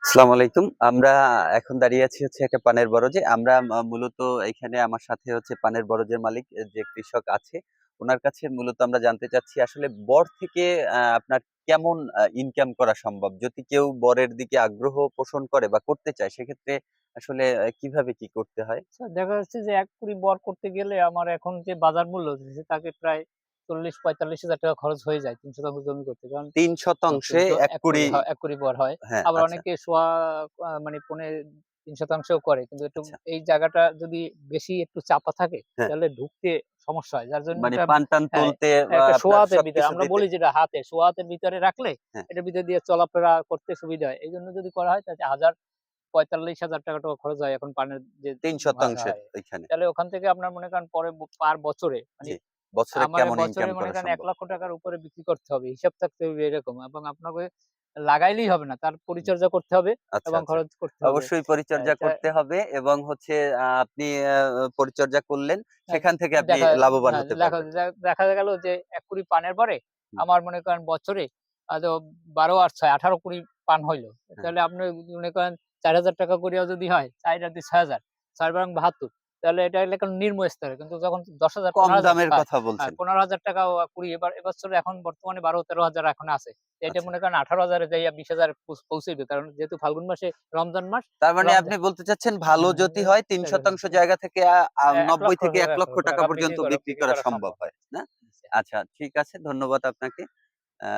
আসসালামু আলাইকুম। আমরা এখন দাঁড়িয়ে আছি হচ্ছে একটা পানের বরজে। আমরা মূলত এখানে আমার সাথে হচ্ছে পানের বরজের মালিক যে কৃষক আছে, উনার কাছে মূলত আমরা জানতে চাচ্ছি আসলে বর থেকে আপনার কেমন ইনকাম করা সম্ভব? যদি কেউ বরের দিকে আগ্রহ পোষণ করে বা করতে চায় সেক্ষেত্রে আসলে কিভাবে কি করতে হয়? আচ্ছা, দেখা যাচ্ছে যে ১ কুড়ি বর করতে গেলে আমার এখন যে বাজার মূল্য দিচ্ছে তাকে প্রায় ৪০-৪৫,০০০ টাকা খরচ হয়ে যায় ৩ শতাংশ জমি করতে। কারণ ৩ হুম, শতাংশে ৩ ১ কুড়ি ১ কুড়ি বর হয়। হ্যাঁ, আবার আচ্ছা, অনেকে সোয়া মানে ৩ শতাংশও করে। কিন্তু একটু আচ্ছা। এই জায়গাটা যদি বেশি একটু চাপা থাকে হ্যাঁ, তাহলে ঢুকতে সমস্যা হয়। যার জন্য মানে এটা পান-টান হ্যাঁ, তুলতে বা একটা সোয়া আপনার হাতের ভিতরে সবকিছু আমরা দিতে বলি যেটা হাতে, সোয়া হাতের ভিতরে রাখলে হ্যাঁ, এটার ভিতর দিয়ে চলাফেরা করতে সুবিধা হয়। এইজন্য যদি করা হয় তাতে ৪৫,০০০ টাকা খরচ হয় এখন পানের যে ৩ হয়। শতাংশের ওইখানে। তাহলে ওখান থেকে আপনার মনে করেন পরে পার বছরে মানে জি। বছরে আমার কেমন বছরে ইনকাম মনে করা করেন সম্ভব? ৳১,০০,০০০ র উপরে বিক্রি করতে হবে। হিসাব থাকতে হবে এরকম এবং আপনাকে লাগাইলেই হবে না। তার পরিচর্যা করতে হবে আচ্ছা, এবং আচ্ছা। খরচ করতে হবে। অবশ্যই পরিচর্যা এটা করতে হবে এবং হচ্ছে আপনি পরিচর্যা করলেন, হ্যাঁ, সেখান থেকে আপনি দেখা লাভবান হ্যাঁ, হতে দেখা পারবেন। দেখা গেল যে ১ কুড়ি পানের পরে হুম, আমার মনে করেন বছরে হয়তো ১২ আর ৬ ১৮ কুড়ি পান হইল। হ্যাঁ। তাহলে আপনি মনে করেন ৳৪,০০০ করিয়াও যদি হয় ৪ আর ২ ৬,০০০ ৬ বারং ৭২ তাহলে এটা হইলে এখন নিম্ন স্তরে। কিন্তু যখন ১০,০০০ কম ১৫,০০০ দামের হয়, কথা হ্যাঁ বলছেন। ১৫,০০০ কুড়ি এবছরে এখন বর্তমানে ১২-১৩,০০০ এখন আছে। এটা আচ্ছা। মনে করেন ১৮,০০০ এ যাইয়া ২০,০০০ পৌঁছাইবে। কারণ যেহেতু ফাল্গুন মাসে রমজান মাস, তার মানে আপনি রমজান বলতে চাচ্ছেন ভালো যদি হয় ৩% জায়গা থেকে ৳৯০ থেকে ৳১,০০,০০০ ৳১,০০,০০০ পর্যন্ত বিক্রি বিক্রি করা করা সম্ভব সম্ভব। হয়, না? আচ্ছা, ঠিক আছে। ধন্যবাদ আপনাকে। আ